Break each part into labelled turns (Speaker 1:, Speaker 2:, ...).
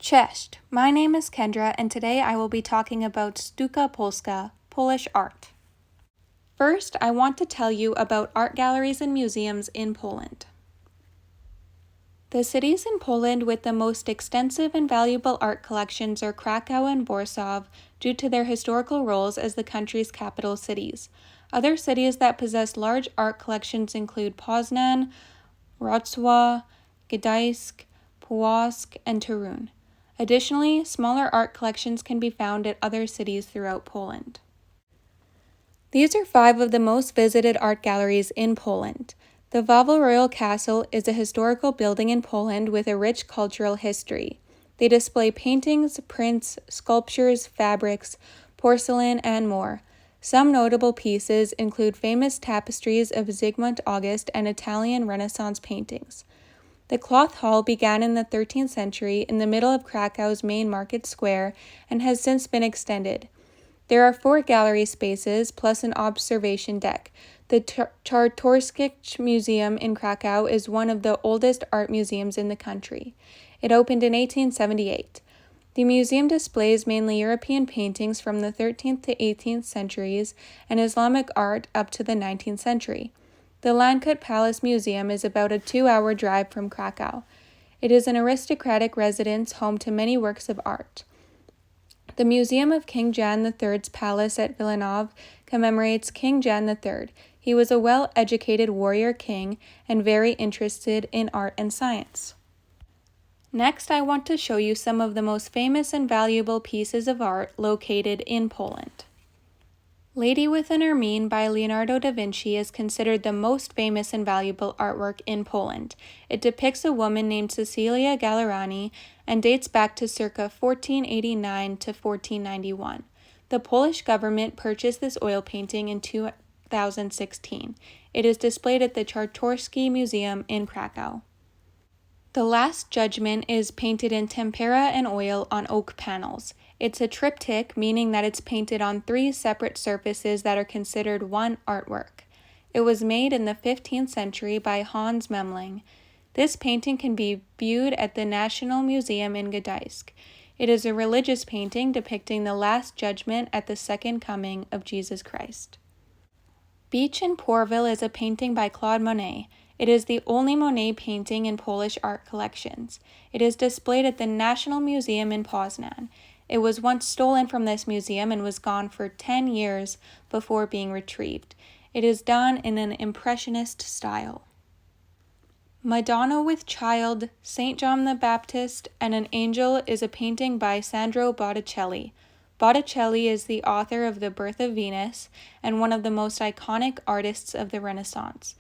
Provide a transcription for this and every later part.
Speaker 1: Cześć, my name is Kendra, and today I will be talking about Sztuka Polska, Polish art. First, I want to tell you about art galleries and museums in Poland. The cities in Poland with the most extensive and valuable art collections are Krakow and Warsaw due to their historical roles as the country's capital cities. Other cities that possess large art collections include Poznan, Wrocław, Gdańsk, Płock, and Torun. Additionally, smaller art collections can be found at other cities throughout Poland. These are 5 of the most visited art galleries in Poland. The Wawel Royal Castle is a historical building in Poland with a rich cultural history. They display paintings, prints, sculptures, fabrics, porcelain, and more. Some notable pieces include famous tapestries of Zygmunt August and Italian Renaissance paintings. The cloth hall began in the 13th century in the middle of Krakow's main market square and has since been extended. There are 4 gallery spaces plus an observation deck. The Czartoryski Museum in Krakow is one of the oldest art museums in the country. It opened in 1878. The museum displays mainly European paintings from the 13th to 18th centuries and Islamic art up to the 19th century. The Landkut Palace Museum is about a 2-hour drive from Krakow. It is an aristocratic residence home to many works of art. The Museum of King Jan III's palace at Wilanów commemorates King Jan III. He was a well-educated warrior king and very interested in art and science. Next, I want to show you some of the most famous and valuable pieces of art located in Poland. Lady with an Ermine by Leonardo da Vinci is considered the most famous and valuable artwork in Poland. It depicts a woman named Cecilia Gallerani and dates back to circa 1489 to 1491. The Polish government purchased this oil painting in 2016. It is displayed at the Czartoryski Museum in Krakow. The Last Judgment is painted in tempera and oil on oak panels. It's a triptych, meaning that it's painted on 3 separate surfaces that are considered one artwork. It was made in the 15th century by Hans Memling. This painting can be viewed at the National Museum in Gdańsk. It is a religious painting depicting the Last Judgment at the Second Coming of Jesus Christ. Beach in Pourville is a painting by Claude Monet. It is the only Monet painting in Polish art collections. It is displayed at the National Museum in Poznan. It was once stolen from this museum and was gone for 10 years before being retrieved. It is done in an impressionist style. Madonna with Child, St. John the Baptist, and an Angel is a painting by Sandro Botticelli. Botticelli is the author of The Birth of Venus and one of the most iconic artists of the Renaissance.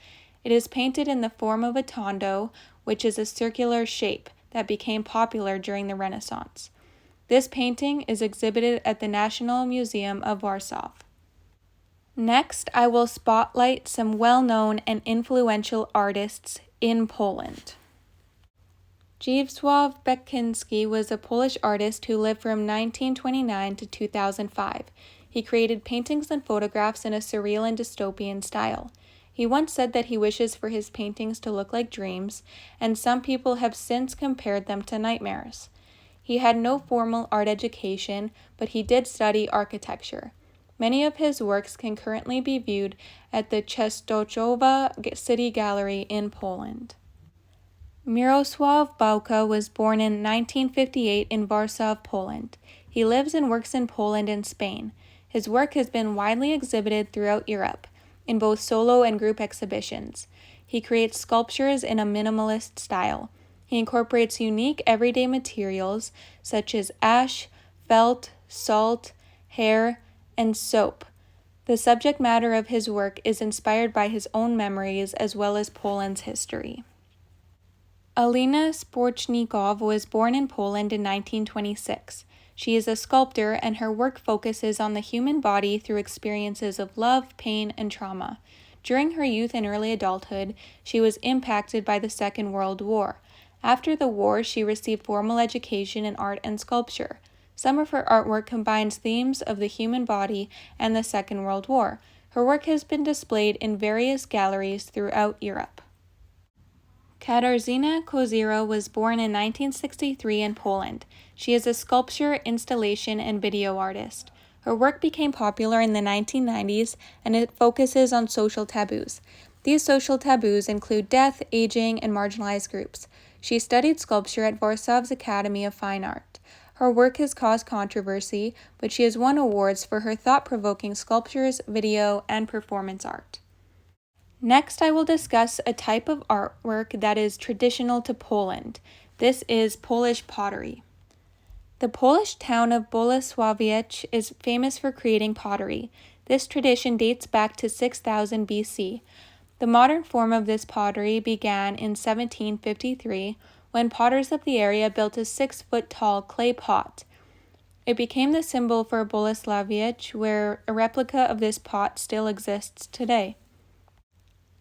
Speaker 1: It is painted in the form of a tondo, which is a circular shape that became popular during the Renaissance. This painting is exhibited at the National Museum of Warsaw. Next, I will spotlight some well-known and influential artists in Poland. Zdzisław Beksiński was a Polish artist who lived from 1929 to 2005. He created paintings and photographs in a surreal and dystopian style. He once said that he wishes for his paintings to look like dreams, and some people have since compared them to nightmares. He had no formal art education, but he did study architecture. Many of his works can currently be viewed at the Częstochowa City Gallery in Poland. Mirosław Bałka was born in 1958 in Warsaw, Poland. He lives and works in Poland and Spain. His work has been widely exhibited throughout Europe, in both solo and group exhibitions. He creates sculptures in a minimalist style. He incorporates unique everyday materials such as ash, felt, salt, hair, and soap. The subject matter of his work is inspired by his own memories as well as Poland's history. Alina Sporchnikow was born in Poland in 1926. She is a sculptor, and her work focuses on the human body through experiences of love, pain, and trauma. During her youth and early adulthood, she was impacted by the Second World War. After the war, she received formal education in art and sculpture. Some of her artwork combines themes of the human body and the Second World War. Her work has been displayed in various galleries throughout Europe. Katarzyna Kozira was born in 1963 in Poland. She is a sculpture, installation, and video artist. Her work became popular in the 1990s, and it focuses on social taboos. These social taboos include death, aging, and marginalized groups. She studied sculpture at Warsaw's Academy of Fine Art. Her work has caused controversy, but she has won awards for her thought-provoking sculptures, video, and performance art. Next, I will discuss a type of artwork that is traditional to Poland. This is Polish pottery. The Polish town of Bolesławiec is famous for creating pottery. This tradition dates back to 6000 BC. The modern form of this pottery began in 1753 when potters of the area built a 6-foot-tall clay pot. It became the symbol for Bolesławiec, where a replica of this pot still exists today.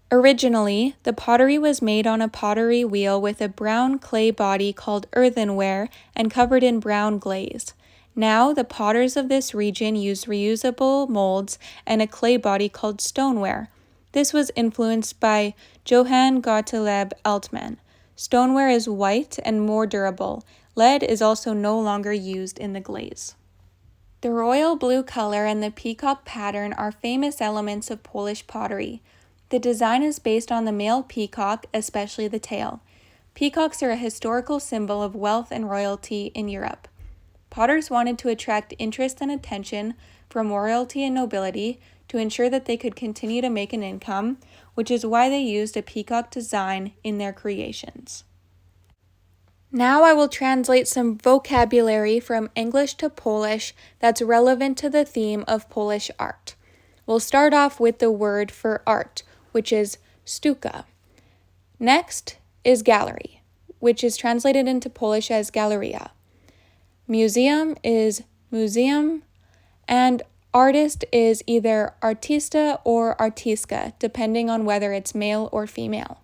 Speaker 1: Originally, the pottery was made on a pottery wheel with a brown clay body called earthenware and covered in brown glaze. Now, the potters of this region use reusable molds and a clay body called stoneware. This was influenced by Johann Gottlieb Altmann. Stoneware is white and more durable. Lead is also no longer used in the glaze. The royal blue color and the peacock pattern are famous elements of Polish pottery. The design is based on the male peacock, especially the tail. Peacocks are a historical symbol of wealth and royalty in Europe. Potters wanted to attract interest and attention from royalty and nobility to ensure that they could continue to make an income, which is why they used a peacock design in their creations. Now I will translate some vocabulary from English to Polish that's relevant to the theme of Polish art. We'll start off with the word for art, which is sztuka. Next is gallery, which is translated into Polish as galeria. Museum is muzeum, and artist is either artista or artistka, depending on whether it's male or female.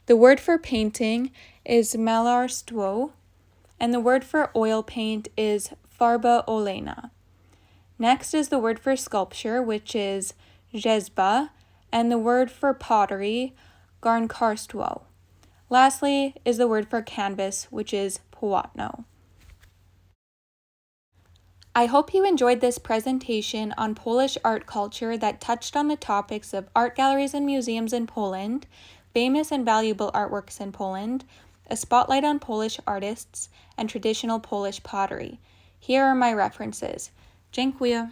Speaker 1: The word for painting is malarstwo, and the word for oil paint is farba olejna. Next is the word for sculpture, which is rzeźba, and the word for pottery, garnkarstwo. Lastly is the word for canvas, which is płótno. I hope you enjoyed this presentation on Polish art culture that touched on the topics of art galleries and museums in Poland, famous and valuable artworks in Poland, a spotlight on Polish artists, and traditional Polish pottery. Here are my references. Dziękuję.